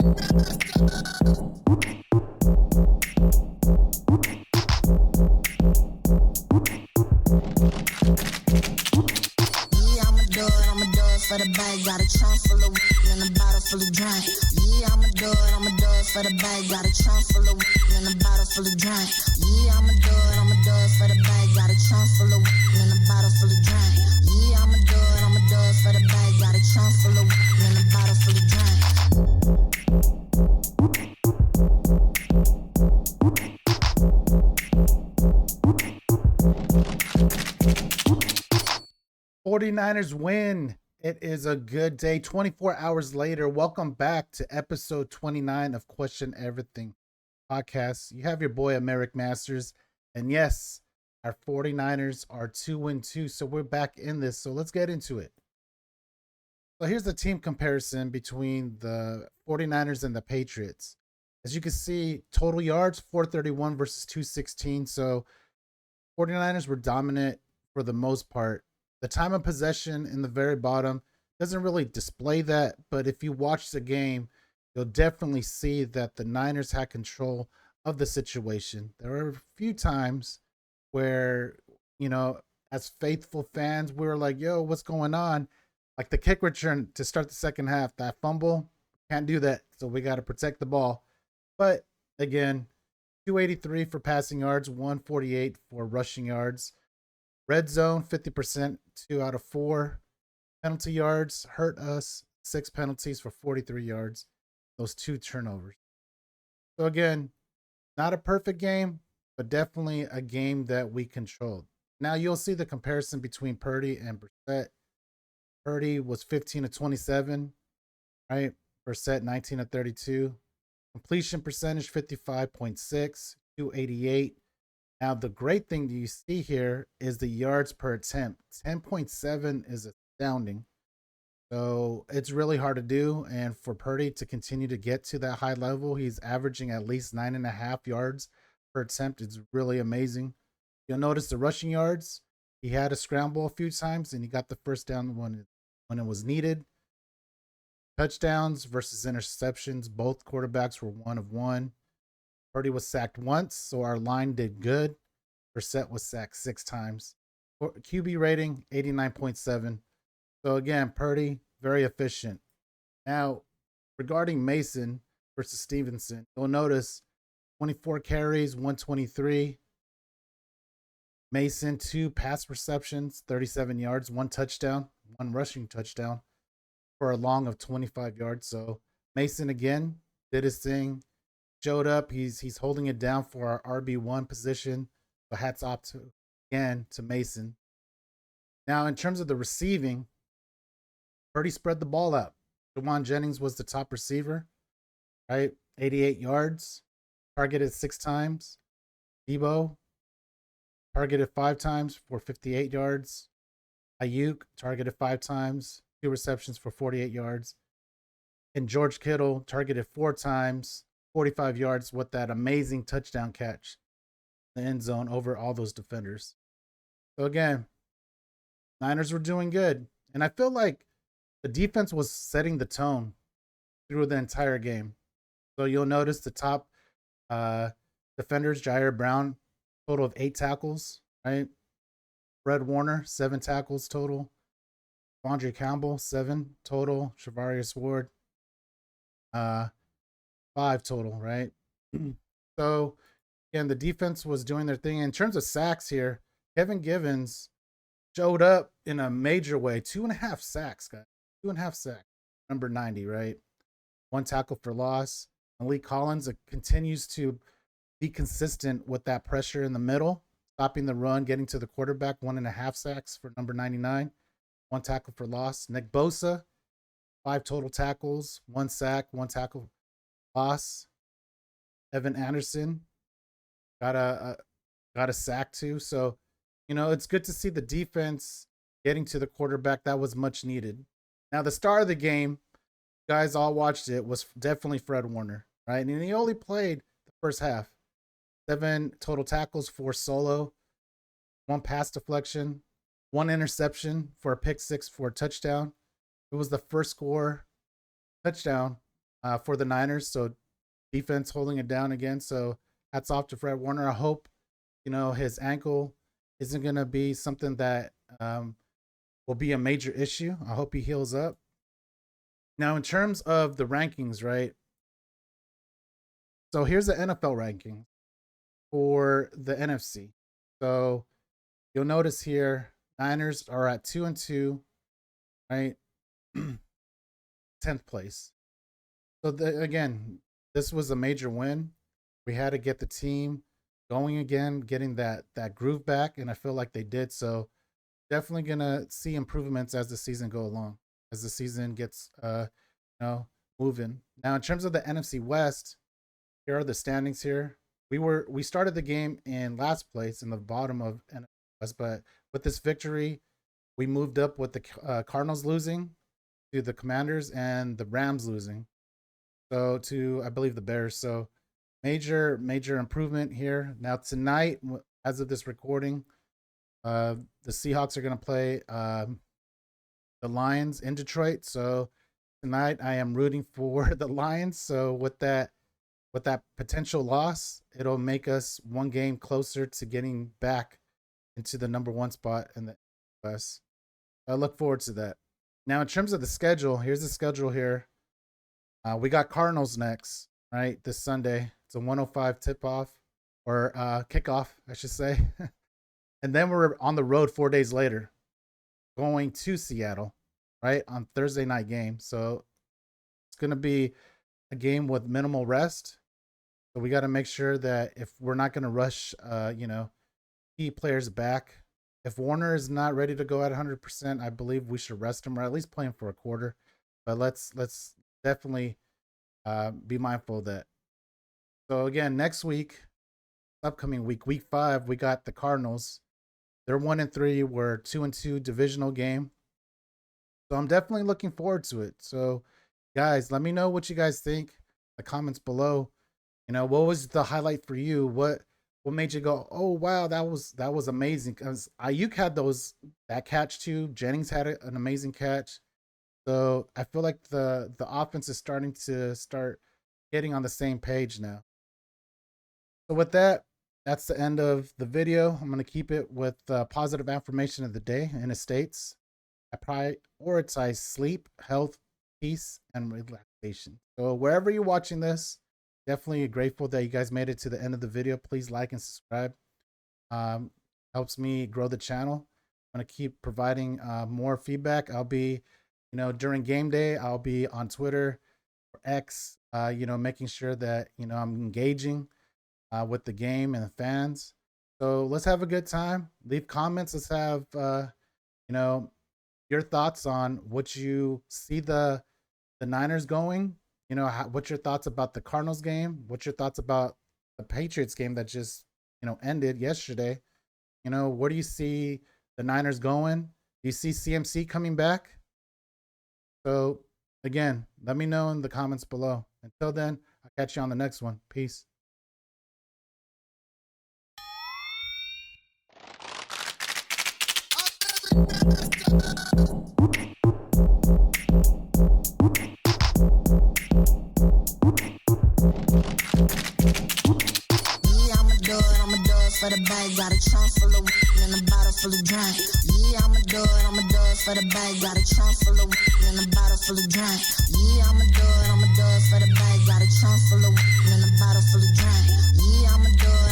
For the bag, got a trunk full of weed and a bottle full of drink. Yeah, I'ma do it for the bag, got a trunk full of weed and a bottle full of drink. Yeah, I'ma do it for the bag, got a trunk full of weed and a bottle full of drink. Yeah, I'ma do it for the bag, got a trunk full of weed and a bottle full of drink. 49ers win. It is a good day. 24 hours later, welcome back to episode 29 of Question Everything podcast. You have your boy, Americ Masters. And yes, our 49ers are 2-2. So we're back in this. So let's get into it. So here's the team comparison between the 49ers and the Patriots. As you can see, total yards, 431 versus 216. So 49ers were dominant for the most part. The time of possession in the very bottom doesn't really display that, but if you watch the game, you'll definitely see that the Niners had control of the situation. There were a few times where, as faithful fans, we were like, yo, what's going on? Like the kick return to start the second half, that fumble, can't do that. So we got to protect the ball. But again, 283 for passing yards, 148 for rushing yards. Red zone, 50%, 2 out of 4. Penalty yards hurt us, 6 penalties for 43 yards. Those 2 turnovers. So again, not a perfect game, but definitely a game that we controlled. Now you'll see the comparison between Purdy and Brissett. Purdy was 15 of 27, right? Brissett 19 of 32. Completion percentage 55.6, 288. Now, the great thing that you see here is the yards per attempt. 10.7 is astounding. So it's really hard to do. And for Purdy to continue to get to that high level, he's averaging at least 9.5 yards per attempt. It's really amazing. You'll notice the rushing yards. He had a scramble a few times, and he got the first down when it was needed. Touchdowns versus interceptions. Both quarterbacks were 1 of 1. Purdy was sacked once, so our line did good. Brissett was sacked 6 times. QB rating, 89.7. So again, Purdy, very efficient. Now, regarding Mason versus Stevenson, you'll notice 24 carries, 123. Mason, 2 pass receptions, 37 yards, 1 touchdown, 1 rushing touchdown for a long of 25 yards. So Mason, again, did his thing. Showed up. He's holding it down for our RB1 position. So hats off to Mason. Now, in terms of the receiving, Purdy spread the ball out. Jawan Jennings was the top receiver, right? 88 yards, targeted 6 times. Debo targeted 5 times for 58 yards. Ayuk targeted 5 times, 2 receptions for 48 yards. And George Kittle targeted 4 times, 45 yards with that amazing touchdown catch in the end zone over all those defenders. So again, Niners were doing good. And I feel like the defense was setting the tone through the entire game. So you'll notice the top defenders, Jair Brown, total of 8 tackles, right? Fred Warner, 7 tackles total. Andre Campbell, 7 total. Shavarius Ward, 5 total, right? So, again, the defense was doing their thing. In terms of sacks here, Kevin Givens showed up in a major way. 2.5 sacks, guys. 2.5 sacks. Number 90, right? 1 tackle for loss. Malik Collins continues to be consistent with that pressure in the middle, stopping the run, getting to the quarterback. 1.5 sacks for number 99. 1 tackle for loss. Nick Bosa, 5 total tackles, 1 sack, 1 tackle loss. Evan Anderson got a sack too. So, it's good to see the defense getting to the quarterback. That was much needed. Now, the star of the game, guys all watched it, was definitely Fred Warner, right? And he only played the first half. 7 total tackles, 4 solo, 1 pass deflection, 1 interception for a pick 6 for a touchdown. It was the first score touchdown for the Niners. So defense holding it down again. So hats off to Fred Warner. I hope, his ankle isn't going to be something that will be a major issue. I hope he heals up. Now, in terms of the rankings, right? So here's the NFL ranking for the NFC. So you'll notice here, Niners are at 2-2, right? 10th place. So again, this was a major win. We had to get the team going again, getting that groove back, and I feel like they did. So definitely gonna see improvements as the season go along, as the season gets moving. Now, in terms of the NFC West, here are the standings here. We started the game in last place in the bottom of NFC West, but with this victory, we moved up with the Cardinals losing to the Commanders and the Rams losing. So to, I believe, the Bears. So major improvement here. Now tonight, as of this recording, the Seahawks are going to play the Lions in Detroit. So tonight I am rooting for the Lions. So with that potential loss, it'll make us one game closer to getting back into the number 1 spot in the US. I look forward to that. Now, in terms of the schedule, here's the schedule here. We got Cardinals next, right? This Sunday. It's a 1:05 tip-off or kickoff, I should say. And then we're on the road 4 days later, going to Seattle, right, on Thursday night game. So it's going to be a game with minimal rest. So we got to make sure that if we're not going to rush, key players back. If Warner is not ready to go at 100%, I believe we should rest him or at least play him for a quarter. But let's definitely be mindful of that. So again, next week, upcoming week 5, we got the Cardinals. They're 1-3. We're 2-2 divisional game. So I'm definitely looking forward to it. So guys, let me know what you guys think in the comments below. What was the highlight for you? What made you go, oh wow, that was amazing? Because Ayuk had that catch too. Jennings had an amazing catch. So I feel like the offense is starting to getting on the same page now. So with that, that's the end of the video. I'm going to keep it with positive affirmation of the day, and it states, I prioritize sleep, health, peace, and relaxation. So wherever you're watching this, definitely grateful that you guys made it to the end of the video. Please like and subscribe. Helps me grow the channel. I'm going to keep providing more feedback. I'll be, during game day, I'll be on Twitter or X, making sure that, I'm engaging with the game and the fans. So let's have a good time. Leave comments. Let's have, your thoughts on what you see the Niners going. What's your thoughts about the Cardinals game? What's your thoughts about the Patriots game that just, ended yesterday? Where do you see the Niners going? Do you see CMC coming back? So again, let me know in the comments below. Until then, I'll catch you on the next one. Peace. For the bag, got a trunk full of weed and a bottle full of drink. Yeah, I'ma do it for the bag, got a trunk full of weed and a bottle full of drink. Yeah, I'ma do it for the bag, got a trunk full of weed and a bottle full of drink. Yeah, I'ma do it.